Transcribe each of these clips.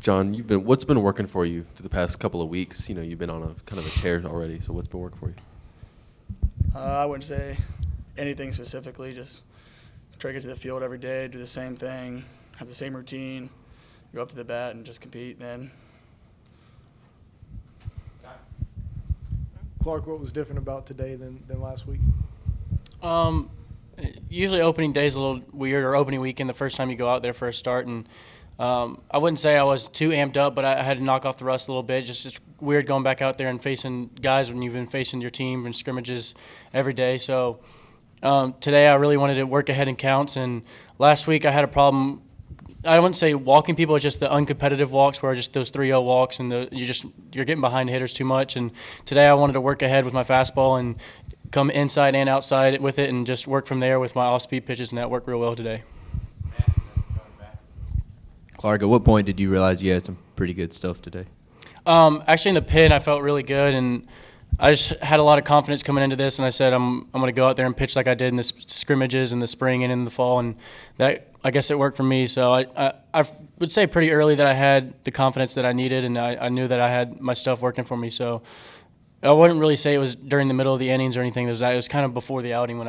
John, what's been working for you through the past couple of weeks? You know, you've been on a kind of a tear already. So what's been working for you? I wouldn't say anything specifically. Just try to get to the field every day, do the same thing, have the same routine, go up to the bat and just compete. Then Clarke, what was different about today than last week? Usually opening day is a little weird, or opening weekend the first time you go out there for a start. And I wouldn't say I was too amped up, but I had to knock off the rust a little bit. Just it's weird going back out there and facing guys when you've been facing your team and scrimmages every day. So today I really wanted to work ahead in counts. And last week I had a problem. I wouldn't say walking people, it's just the uncompetitive walks where just those 3-0 walks and you're getting behind hitters too much. And today I wanted to work ahead with my fastball and come inside and outside with it and just work from there with my off-speed pitches, and that worked real well today. Clarke, at what point did you realize you had some pretty good stuff today? Actually, in the pin, I felt really good, and I just had a lot of confidence coming into this, and I said I'm going to go out there and pitch like I did in the scrimmages in the spring and in the fall, and that I guess it worked for me. So I would say pretty early that I had the confidence that I needed, and I knew that I had my stuff working for me. So I wouldn't really say it was during the middle of the innings or anything. It was kind of before the outing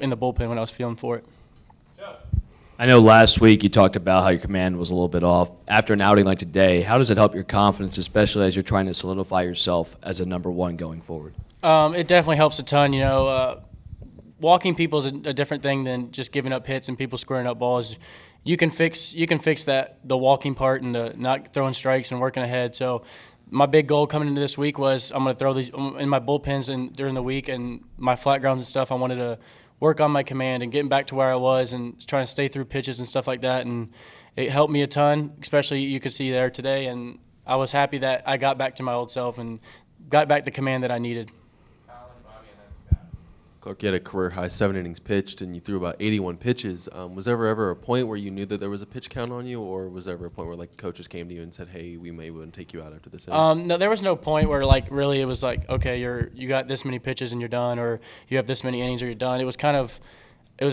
in the bullpen when I was feeling for it. I know last week you talked about how your command was a little bit off. After an outing like today, how does it help your confidence, especially as you're trying to solidify yourself as a number one going forward? It definitely helps a ton. You know, walking people is a different thing than just giving up hits and people squaring up balls. You can fix the walking part and the not throwing strikes and working ahead. So my big goal coming into this week was I'm going to throw these in my bullpens and during the week, and my flat grounds and stuff. I wanted to work on my command and getting back to where I was and trying to stay through pitches and stuff like that. And it helped me a ton, especially you could see there today. And I was happy that I got back to my old self and got back the command that I needed. Clarke, you had a career-high 7 innings pitched, and you threw about 81 pitches. Was there ever a point where you knew that there was a pitch count on you, or was there ever a point where, like, coaches came to you and said, hey, we may want to take you out after this inning? No, there was no point where, like, really it was like, okay, you got this many pitches and you're done, or you have this many innings or you're done. It was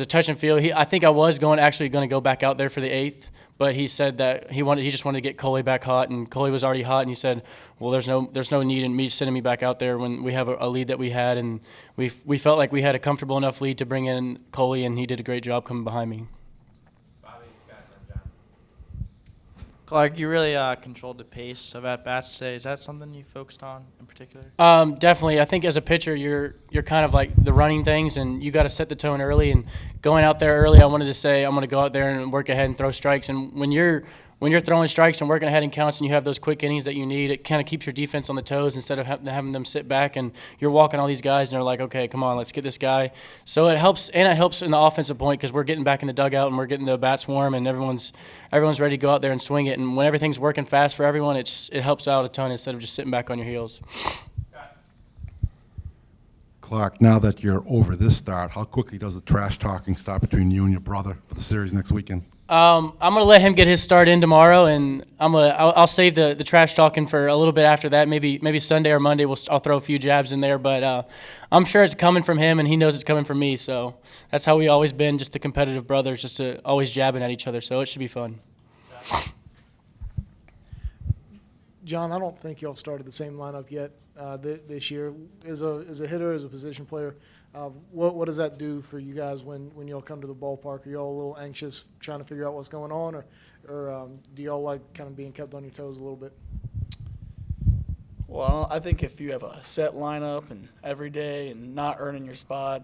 a touch and feel. I think I was actually going to go back out there for the 8th, but he said that he just wanted to get Coley back hot, and Coley was already hot, and he said, well, there's no need in me sending me back out there when we have a lead that we had, and we felt like we had a comfortable enough lead to bring in Coley, and he did a great job coming behind me. Clarke, you really controlled the pace of at-bats today. Is that something you focused on in particular? Definitely. I think as a pitcher, you're kind of like the running things, and you got to set the tone early. And going out there early, I wanted to say I'm going to go out there and work ahead and throw strikes. And when you're throwing strikes and working ahead in counts, and you have those quick innings that you need, it kind of keeps your defense on the toes instead of having them sit back. And you're walking all these guys, and they're like, okay, come on, let's get this guy. So it helps, and it helps in the offensive point because we're getting back in the dugout and we're getting the bats warm, and everyone's ready to go out there and swing it. And when everything's working fast for everyone, it helps out a ton instead of just sitting back on your heels. Clarke, now that you're over this start, how quickly does the trash talking start between you and your brother for the series next weekend? I'm gonna let him get his start in tomorrow, and I'll save the trash talking for a little bit after that. Maybe Sunday or Monday I'll throw a few jabs in there, but I'm sure it's coming from him, and he knows it's coming from me. So that's how we always been, just the competitive brothers, just always jabbing at each other. So it should be fun. John, I don't think y'all started the same lineup yet this year. As a hitter, as a position player, what does that do for you guys when y'all come to the ballpark? Are y'all a little anxious trying to figure out what's going on, or do y'all like kind of being kept on your toes a little bit? Well, I think if you have a set lineup and every day and not earning your spot,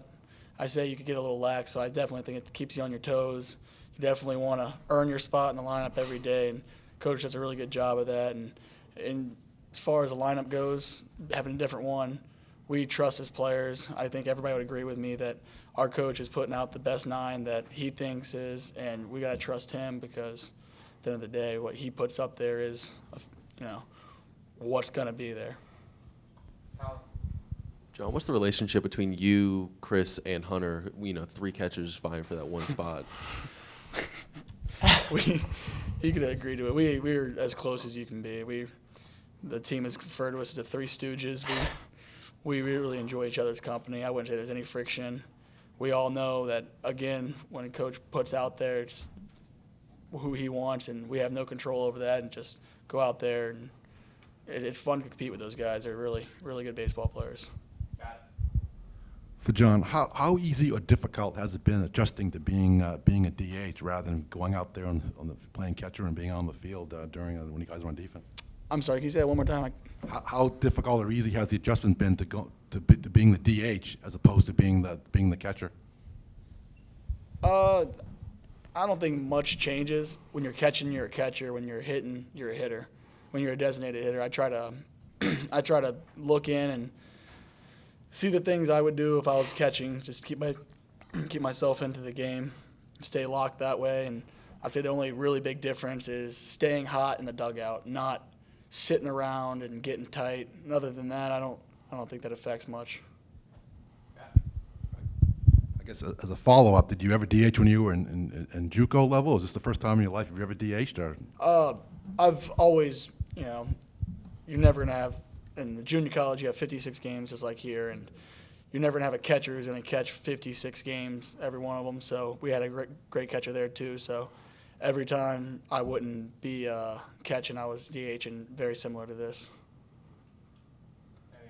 I say you could get a little lax. So I definitely think it keeps you on your toes. You definitely want to earn your spot in the lineup every day, and Coach does a really good job of that. And as far as the lineup goes, having a different one, we trust as players. I think everybody would agree with me that our coach is putting out the best 9 that he thinks is, and we got to trust him because at the end of the day, what he puts up there is, what's going to be there. John, what's the relationship between you, Chris, and Hunter? 3 catchers vying for that one spot. You could agree to it. We're as close as you can be. The team has referred to us as the 3 Stooges. We really enjoy each other's company. I wouldn't say there's any friction. We all know that, again, when a coach puts out there, who he wants, and we have no control over that, and just go out there. And it's fun to compete with those guys. They're really, really good baseball players. For John, how easy or difficult has it been adjusting to being a DH rather than going out there on the playing catcher and being on the field during when you guys are on defense? I'm sorry, can you say that one more time? How difficult or easy has the adjustment been to being the DH as opposed to being the catcher? I don't think much changes. When you're catching, you're a catcher. When you're hitting, you're a hitter. When you're a designated hitter, I try to look in and see the things I would do if I was catching. Just keep myself into the game, stay locked that way. And I'd say the only really big difference is staying hot in the dugout, not sitting around and getting tight. And other than that, I don't think that affects much. I guess as a follow-up, did you ever DH when you were in JUCO level? Is this the first time in your life you've ever DH'd? Or? I've always, you're never going to have, in the junior college, you have 56 games just like here, and you're never going to have a catcher who's going to catch 56 games, every one of them. So we had a great catcher there too. So every time I wouldn't be catching, I was DHing, very similar to this.